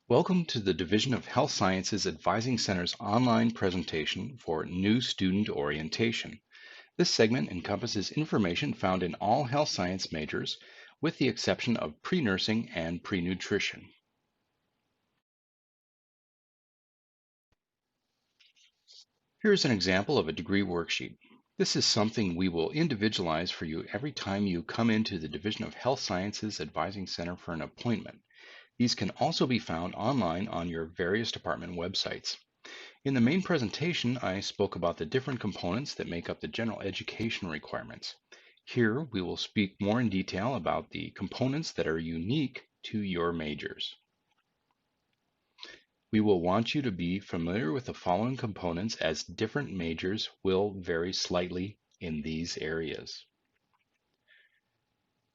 Welcome to the Division of Health Sciences Advising Center's online presentation for New Student Orientation. This segment encompasses information found in all health science majors, with the exception of pre-nursing and pre-nutrition. Here's an example of a degree worksheet. This is something we will individualize for you every time you come into the Division of Health Sciences Advising Center for an appointment. These can also be found online on your various department websites. In the main presentation, I spoke about the different components that make up the general education requirements. Here, we will speak more in detail about the components that are unique to your majors. We will want you to be familiar with the following components, as different majors will vary slightly in these areas.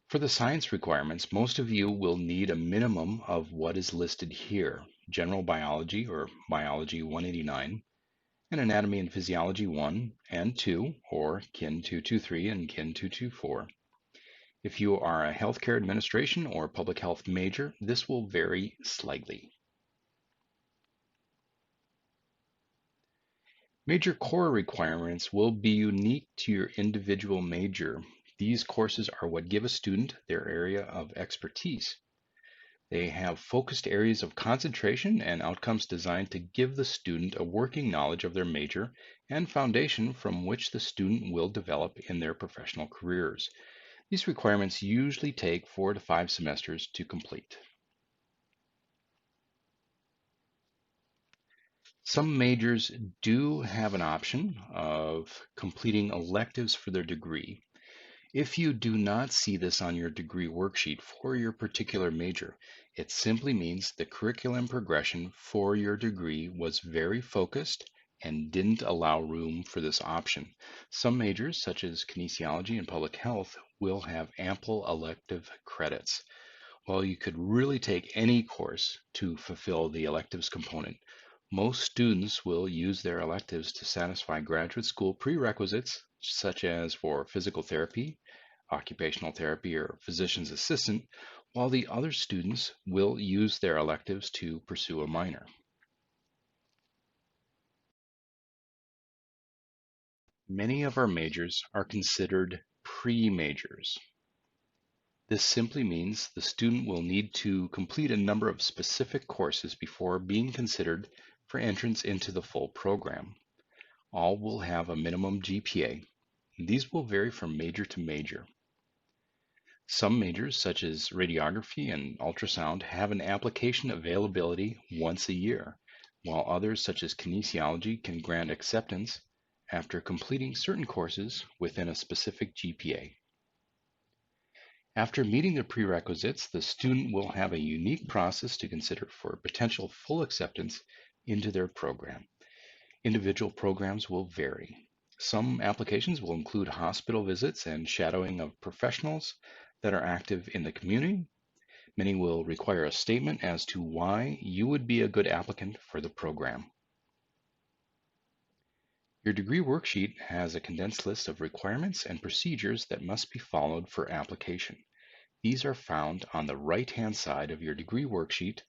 For the science requirements, most of you will need a minimum of what is listed here: General Biology or Biology 189, and Anatomy and Physiology 1 and 2, or Kin 223 and Kin 224. If you are a healthcare administration or public health major, this will vary slightly. Major core requirements will be unique to your individual major. These courses are what give a student their area of expertise. They have focused areas of concentration and outcomes designed to give the student a working knowledge of their major and foundation from which the student will develop in their professional careers. These requirements usually take 4 to 5 semesters to complete. Some majors do have an option of completing electives for their degree. If you do not see this on your degree worksheet for your particular major, it simply means the curriculum progression for your degree was very focused and didn't allow room for this option. Some majors, such as kinesiology and public health, will have ample elective credits. While you could really take any course to fulfill the electives component, most students will use their electives to satisfy graduate school prerequisites, such as for physical therapy, occupational therapy, or physician's assistant, while the other students will use their electives to pursue a minor. Many of our majors are considered pre-majors. This simply means the student will need to complete a number of specific courses before being considered for entrance into the full program. All will have a minimum GPA. These will vary from major to major. Some majors, such as radiography and ultrasound, have an application availability once a year, while others, such as kinesiology, can grant acceptance after completing certain courses within a specific GPA. After meeting the prerequisites, the student will have a unique process to consider for potential full acceptance into their program. Individual programs will vary. Some applications will include hospital visits and shadowing of professionals that are active in the community. Many will require a statement as to why you would be a good applicant for the program. Your degree worksheet has a condensed list of requirements and procedures that must be followed for application. These are found on the right-hand side of your degree worksheet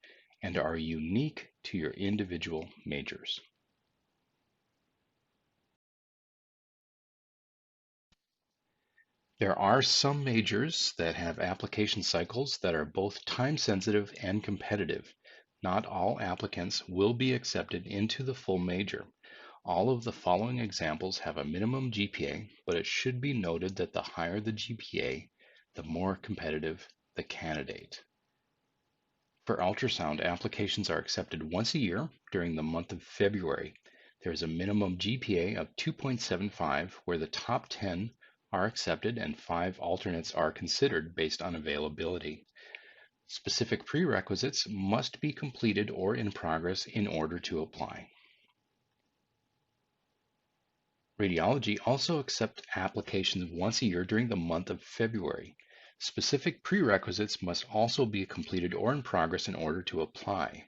and are unique to your individual majors. There are some majors that have application cycles that are both time-sensitive and competitive. Not all applicants will be accepted into the full major. All of the following examples have a minimum GPA, but it should be noted that the higher the GPA, the more competitive the candidate. For ultrasound, applications are accepted once a year during the month of February. There is a minimum GPA of 2.75 where the top 10 are accepted and 5 alternates are considered based on availability. Specific prerequisites must be completed or in progress in order to apply. Radiology also accepts applications once a year during the month of February. Specific prerequisites must also be completed or in progress in order to apply.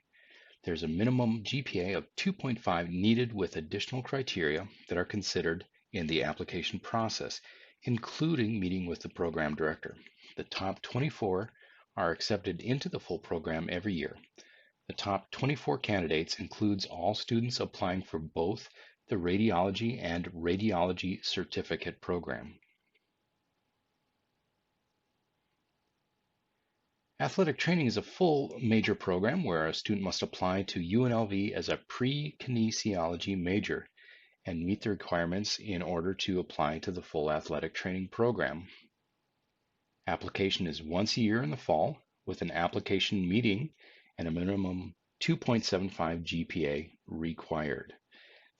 There's a minimum GPA of 2.5 needed with additional criteria that are considered in the application process, including meeting with the program director. The top 24 are accepted into the full program every year. The top 24 candidates includes all students applying for both the radiology and radiology certificate program. Athletic training is a full major program where a student must apply to UNLV as a pre-kinesiology major and meet the requirements in order to apply to the full athletic training program. Application is once a year in the fall with an application meeting and a minimum 2.75 GPA required.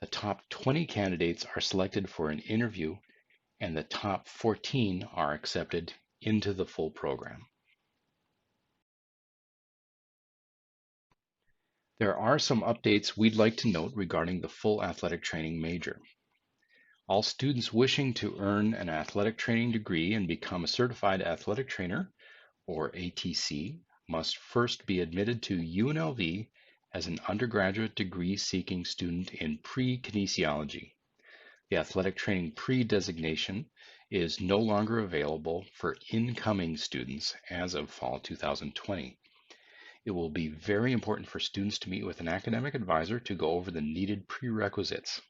The top 20 candidates are selected for an interview and the top 14 are accepted into the full program. There are some updates we'd like to note regarding the full athletic training major. All students wishing to earn an athletic training degree and become a certified athletic trainer, or ATC, must first be admitted to UNLV as an undergraduate degree seeking student in pre-kinesiology. The athletic training pre-designation is no longer available for incoming students as of fall 2020. It will be very important for students to meet with an academic advisor to go over the needed prerequisites.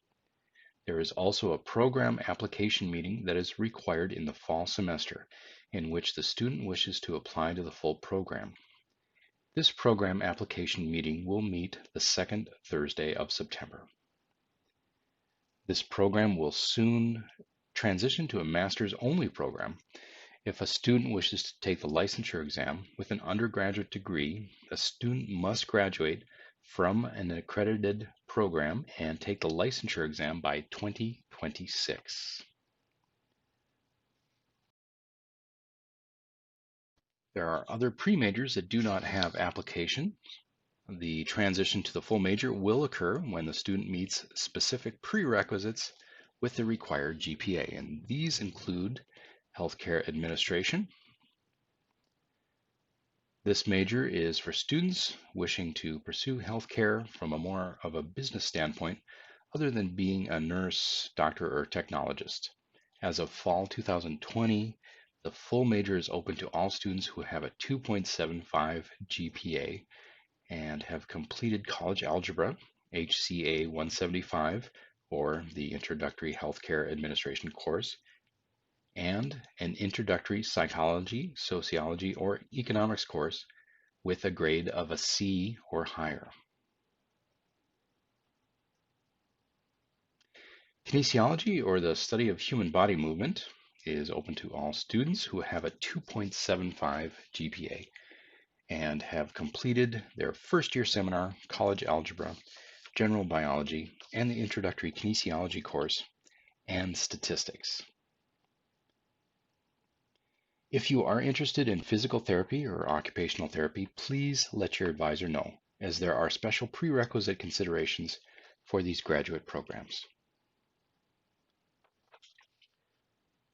There is also a program application meeting that is required in the fall semester, in which the student wishes to apply to the full program. This program application meeting will meet the second Thursday of September. This program will soon transition to a master's only program. If a student wishes to take the licensure exam with an undergraduate degree, a student must graduate from an accredited program and take the licensure exam by 2026. There are other pre-majors that do not have application. The transition to the full major will occur when the student meets specific prerequisites with the required GPA, and these include healthcare administration. This major is for students wishing to pursue healthcare from a more of a business standpoint, other than being a nurse, doctor, or technologist. As of fall 2020, the full major is open to all students who have a 2.75 GPA and have completed college algebra, HCA 175, or the Introductory Healthcare Administration course, and an introductory psychology, sociology, or economics course with a grade of a C or higher. Kinesiology, or the study of human body movement, is open to all students who have a 2.75 GPA and have completed their first year seminar, college algebra, general biology, and the introductory kinesiology course, and statistics. If you are interested in physical therapy or occupational therapy, please let your advisor know, as there are special prerequisite considerations for these graduate programs.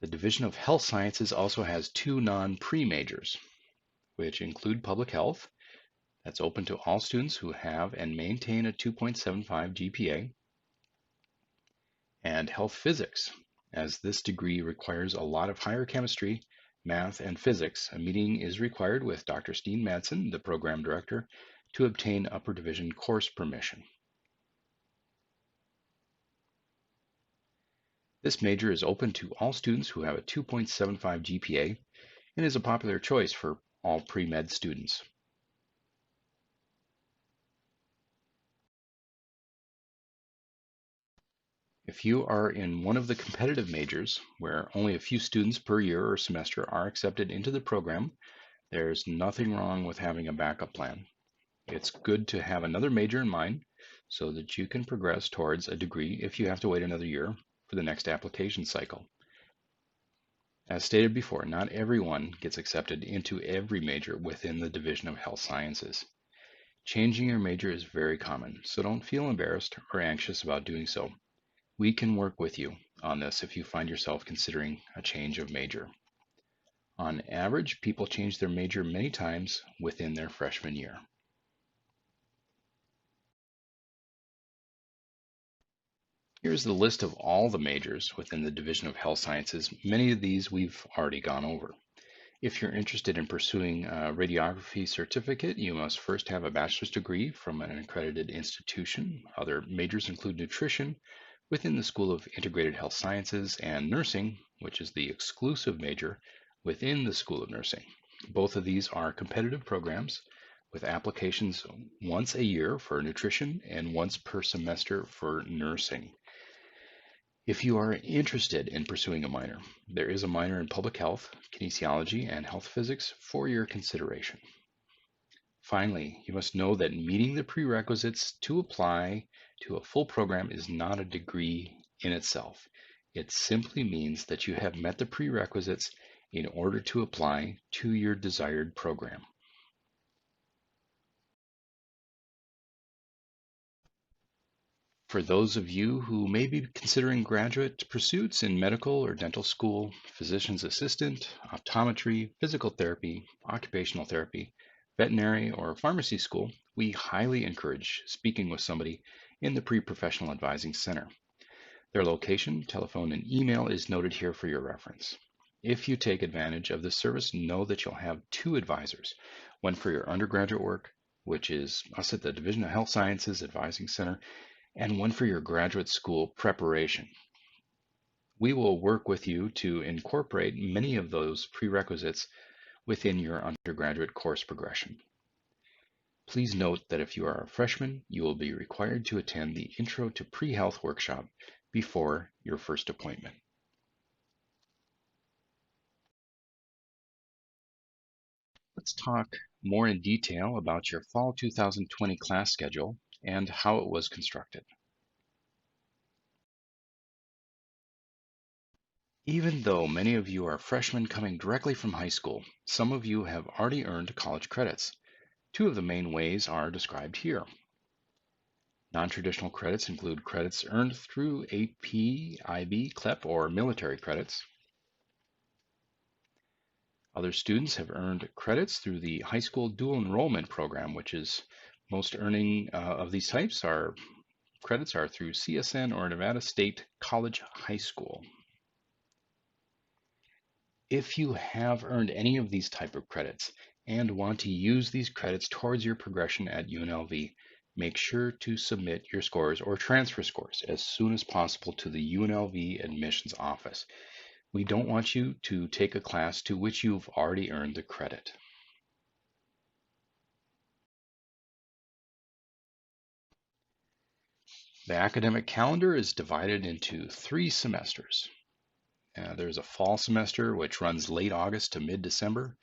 The Division of Health Sciences also has two non-pre majors, which include public health, that's open to all students who have and maintain a 2.75 GPA, and health physics, as this degree requires a lot of higher chemistry, math, and physics. A meeting is required with Dr. Steen Madsen, the program director, to obtain upper division course permission. This major is open to all students who have a 2.75 GPA and is a popular choice for all pre-med students. If you are in one of the competitive majors, where only a few students per year or semester are accepted into the program, there's nothing wrong with having a backup plan. It's good to have another major in mind so that you can progress towards a degree if you have to wait another year for the next application cycle. As stated before, not everyone gets accepted into every major within the Division of Health Sciences. Changing your major is very common, so don't feel embarrassed or anxious about doing so. We can work with you on this if you find yourself considering a change of major. On average, people change their major many times within their freshman year. Here's the list of all the majors within the Division of Health Sciences. Many of these we've already gone over. If you're interested in pursuing a radiography certificate, you must first have a bachelor's degree from an accredited institution. Other majors include nutrition within the School of Integrated Health Sciences and nursing, which is the exclusive major within the School of Nursing. Both of these are competitive programs with applications once a year for nutrition and once per semester for nursing. If you are interested in pursuing a minor, there is a minor in public health, kinesiology, and health physics for your consideration. Finally, you must know that meeting the prerequisites to apply to a full program is not a degree in itself. It simply means that you have met the prerequisites in order to apply to your desired program. For those of you who may be considering graduate pursuits in medical or dental school, physician's assistant, optometry, physical therapy, occupational therapy, veterinary, or pharmacy school, we highly encourage speaking with somebody in the Pre-Professional Advising Center. Their location, telephone, and email is noted here for your reference. If you take advantage of this service, know that you'll have two advisors, one for your undergraduate work, which is us at the Division of Health Sciences Advising Center, and one for your graduate school preparation. We will work with you to incorporate many of those prerequisites within your undergraduate course progression. Please note that if you are a freshman, you will be required to attend the Intro to Pre-Health workshop before your first appointment. Let's talk more in detail about your fall 2020 class schedule and how it was constructed. Even though many of you are freshmen coming directly from high school, some of you have already earned college credits. Two of the main ways are described here. Non-traditional credits include credits earned through AP, IB, CLEP, or military credits. Other students have earned credits through the high school dual enrollment program, which is most earning of these types are credits are through CSN or Nevada State College High School. If you have earned any of these type of credits and want to use these credits towards your progression at UNLV, make sure to submit your scores or transfer scores as soon as possible to the UNLV admissions office. We don't want you to take a class to which you've already earned the credit. The academic calendar is divided into 3 semesters. There's a fall semester, which runs late August to mid-December,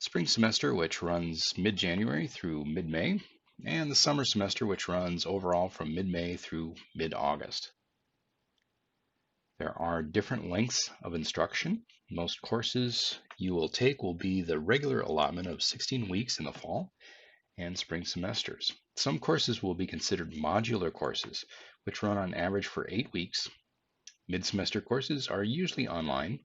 spring semester, which runs mid-January through mid-May, and the summer semester, which runs overall from mid-May through mid-August. There are different lengths of instruction. Most courses you will take will be the regular allotment of 16 weeks in the fall and spring semesters. Some courses will be considered modular courses, which run on average for 8 weeks. Mid-semester courses are usually online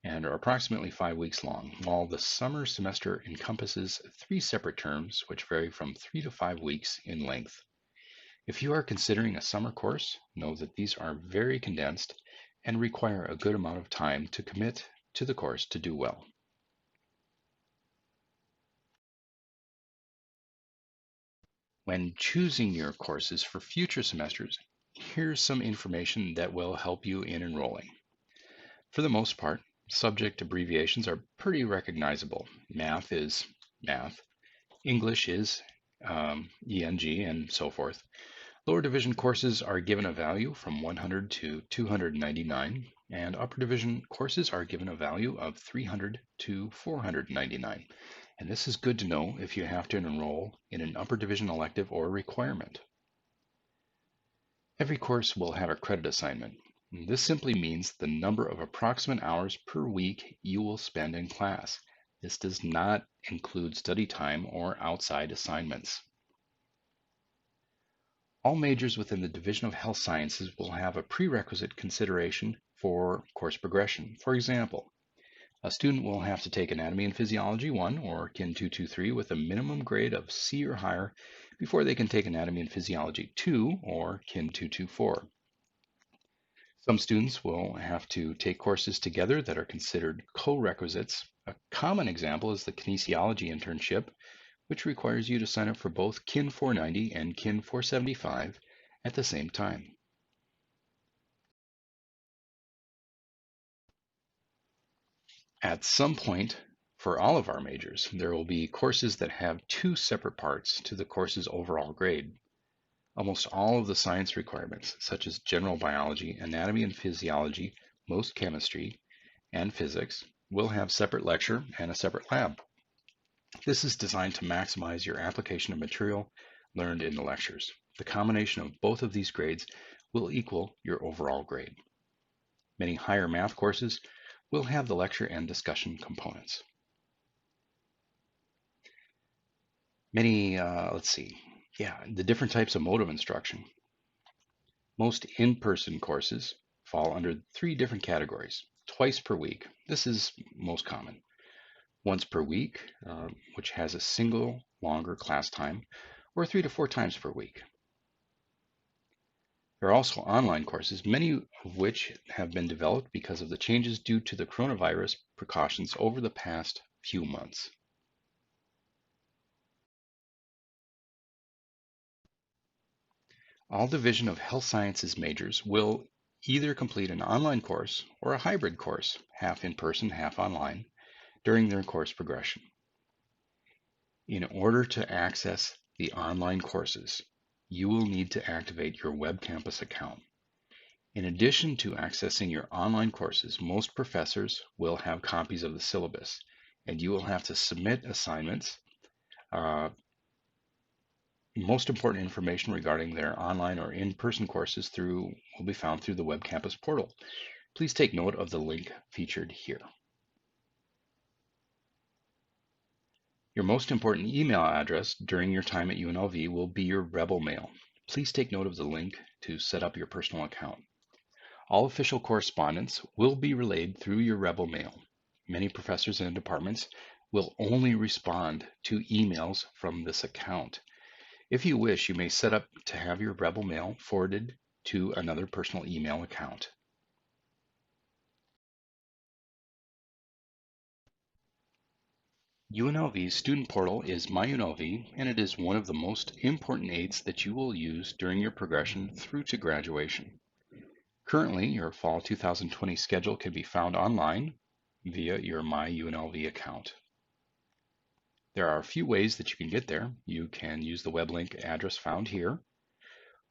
and are approximately 5 weeks long, while the summer semester encompasses 3 separate terms, which vary from 3 to 5 weeks in length. If you are considering a summer course, know that these are very condensed and require a good amount of time to commit to the course to do well. When choosing your courses for future semesters, here's some information that will help you in enrolling. For the most part, subject abbreviations are pretty recognizable. Math is math, English is ENG, and so forth. Lower division courses are given a value from 100 to 299, and upper division courses are given a value of 300 to 499. And this is good to know if you have to enroll in an upper division elective or requirement. Every course will have a credit assignment. This simply means the number of approximate hours per week you will spend in class. This does not include study time or outside assignments. All majors within the Division of Health Sciences will have a prerequisite consideration for course progression. For example, a student will have to take Anatomy and Physiology 1 or Kin 223 with a minimum grade of C or higher before they can take Anatomy and Physiology 2 or Kin 224. Some students will have to take courses together that are considered co-requisites A common example is the kinesiology internship, which requires you to sign up for both Kin 490 and Kin 475 at the same time. At some point, for all of our majors, there will be courses that have two separate parts to the course's overall grade. Almost all of the science requirements, such as general biology, anatomy and physiology, most chemistry, and physics, will have separate lecture and a separate lab. This is designed to maximize your application of material learned in the lectures. The combination of both of these grades will equal your overall grade. Many higher math courses will have the lecture and discussion components. The different types of mode of instruction. Most in-person courses fall under three different categories. Twice per week, this is most common. Once per week, which has a single longer class time, or 3 to 4 times per week. There are also online courses, many of which have been developed because of the changes due to the coronavirus precautions over the past few months. All Division of Health Sciences majors will either complete an online course or a hybrid course, half in person, half online, during their course progression. In order to access the online courses, you will need to activate your Web Campus account. In addition to accessing your online courses, most professors will have copies of the syllabus, and you will have to submit assignments. Most important information regarding their online or in-person courses will be found through the Web Campus portal. Please take note of the link featured here. Your most important email address during your time at UNLV will be your Rebel Mail. Please take note of the link to set up your personal account. All official correspondence will be relayed through your Rebel Mail. Many professors and departments will only respond to emails from this account. If you wish, you may set up to have your Rebel Mail forwarded to another personal email account. UNLV's student portal is My UNLV, and it is one of the most important aids that you will use during your progression through to graduation. Currently, your fall 2020 schedule can be found online via your My UNLV account. There are a few ways that you can get there. You can use the web link address found here,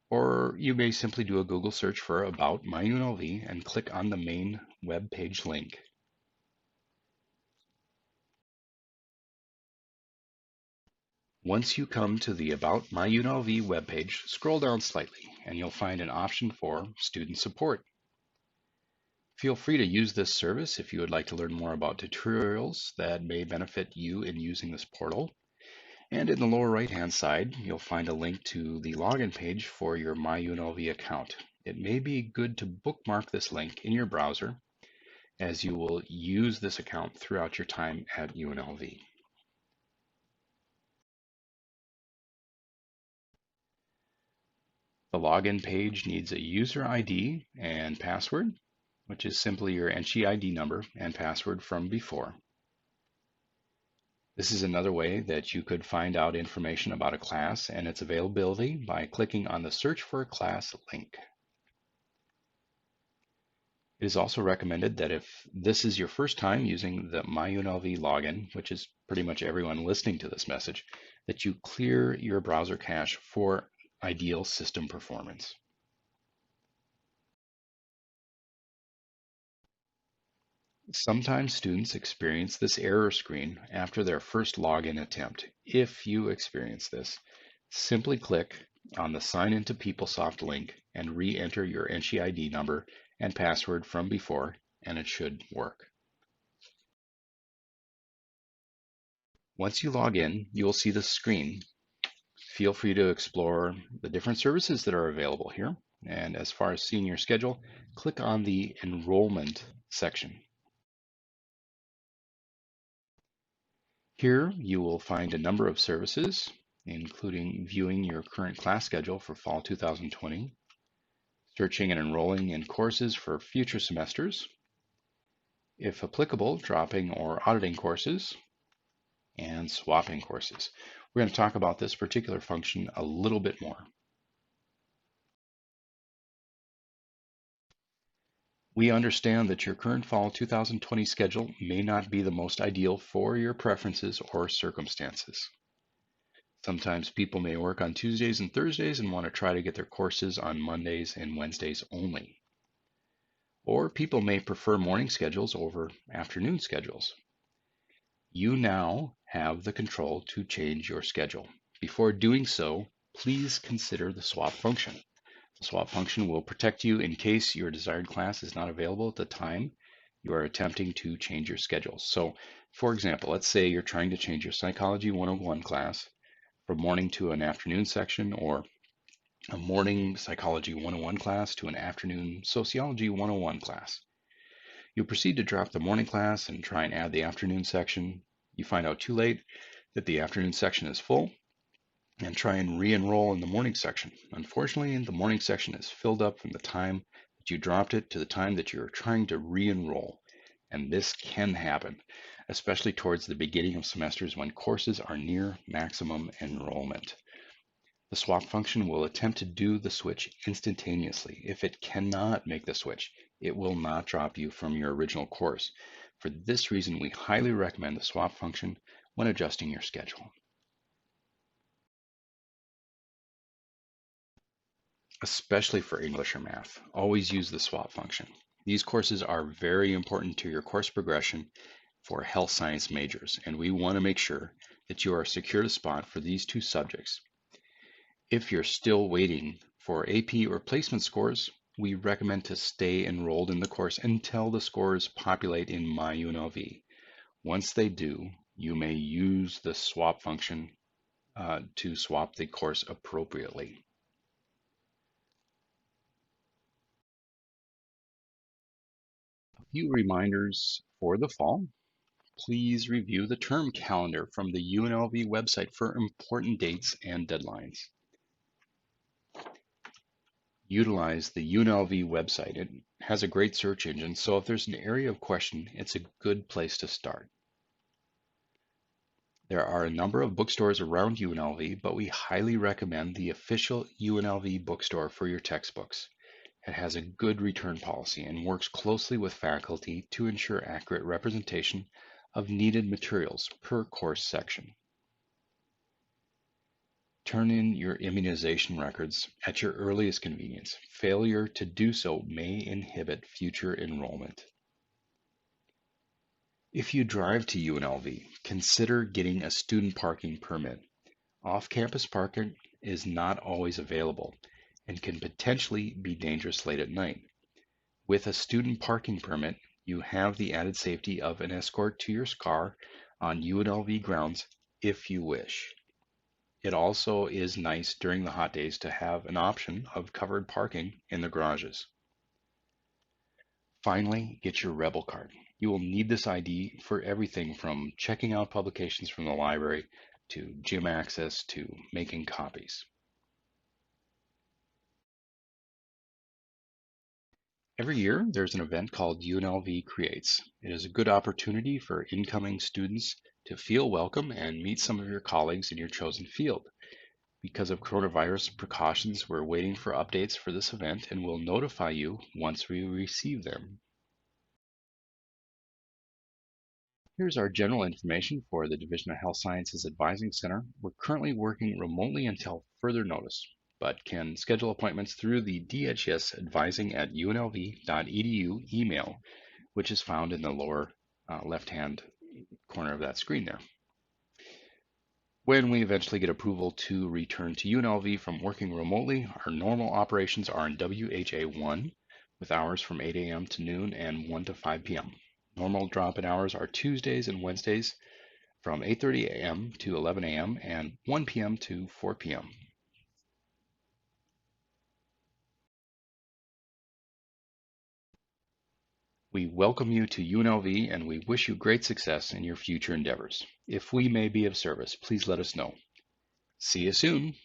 or you may simply do a Google search for About My UNLV and click on the main web page link. Once you come to the About My UNLV webpage, scroll down slightly and you'll find an option for Student Support. Feel free to use this service if you would like to learn more about tutorials that may benefit you in using this portal. And in the lower right-hand side, you'll find a link to the login page for your My UNLV account. It may be good to bookmark this link in your browser, as you will use this account throughout your time at UNLV. The login page needs a user ID and password, which is simply your NSCHI ID number and password from before. This is another way that you could find out information about a class and its availability by clicking on the Search for a Class link. It is also recommended that if this is your first time using the My UNLV login, which is pretty much everyone listening to this message, that you clear your browser cache for ideal system performance. Sometimes students experience this error screen after their first login attempt. If you experience this, simply click on the Sign into PeopleSoft link and re-enter your NSCHI ID number and password from before, and it should work. Once you log in, you will see this screen. Feel free to explore the different services that are available here. And as far as seeing your schedule, click on the Enrollment section. Here you will find a number of services, including viewing your current class schedule for fall 2020, searching and enrolling in courses for future semesters, If applicable, dropping or auditing courses, and swapping courses. We're going to talk about this particular function a little bit more. We understand that your current fall 2020 schedule may not be the most ideal for your preferences or circumstances. Sometimes people may work on Tuesdays and Thursdays and want to try to get their courses on Mondays and Wednesdays only. Or people may prefer morning schedules over afternoon schedules. You now have the control to change your schedule. Before doing so, please consider the swap function. The swap function will protect you in case your desired class is not available at the time you are attempting to change your schedule. So, for example, let's say you're trying to change your Psychology 101 class from morning to an afternoon section, or a morning Psychology 101 class to an afternoon Sociology 101 class. You proceed to drop the morning class and try and add the afternoon section. You find out too late that the afternoon section is full and try and re-enroll in the morning section. Unfortunately, the morning section is filled up from the time that you dropped it to the time that you're trying to re-enroll. And this can happen, especially towards the beginning of semesters when courses are near maximum enrollment. The swap function will attempt to do the switch instantaneously. If it cannot make the switch, it will not drop you from your original course. For this reason, we highly recommend the swap function when adjusting your schedule. Especially for English or math, always use the swap function. These courses are very important to your course progression for health science majors, and we want to make sure that you are secured a spot for these two subjects. If you're still waiting for AP or placement scores, we recommend to stay enrolled in the course until the scores populate in My UNLV. Once they do, you may use the swap function to swap the course appropriately. A few reminders for the fall. Please review the term calendar from the UNLV website for important dates and deadlines. Utilize the UNLV website. It has a great search engine, so if there's an area of question, it's a good place to start. There are a number of bookstores around UNLV, but we highly recommend the official UNLV bookstore for your textbooks. It has a good return policy and works closely with faculty to ensure accurate representation of needed materials per course section. Turn in your immunization records at your earliest convenience. Failure to do so may inhibit future enrollment. If you drive to UNLV, consider getting a student parking permit. Off-campus parking is not always available and can potentially be dangerous late at night. With a student parking permit, you have the added safety of an escort to your car on UNLV grounds if you wish. It also is nice during the hot days to have an option of covered parking in the garages. Finally, get your Rebel card. You will need this ID for everything from checking out publications from the library to gym access to making copies. Every year, there's an event called UNLV Creates. It is a good opportunity for incoming students to feel welcome and meet some of your colleagues in your chosen field. Because of coronavirus precautions, we're waiting for updates for this event and will notify you once we receive them. Here's our general information for the Division of Health Sciences Advising Center. We're currently working remotely until further notice, but can schedule appointments through the DHS advising at unlv.edu email, which is found in the lower left-hand corner of that screen there. When we eventually get approval to return to UNLV from working remotely, our normal operations are in WHA 1 with hours from 8 a.m. to noon and 1 to 5 p.m. Normal drop-in hours are Tuesdays and Wednesdays from 8:30 a.m. to 11 a.m. and 1 p.m. to 4 p.m. We welcome you to UNLV and we wish you great success in your future endeavors. If we may be of service, please let us know. See you soon.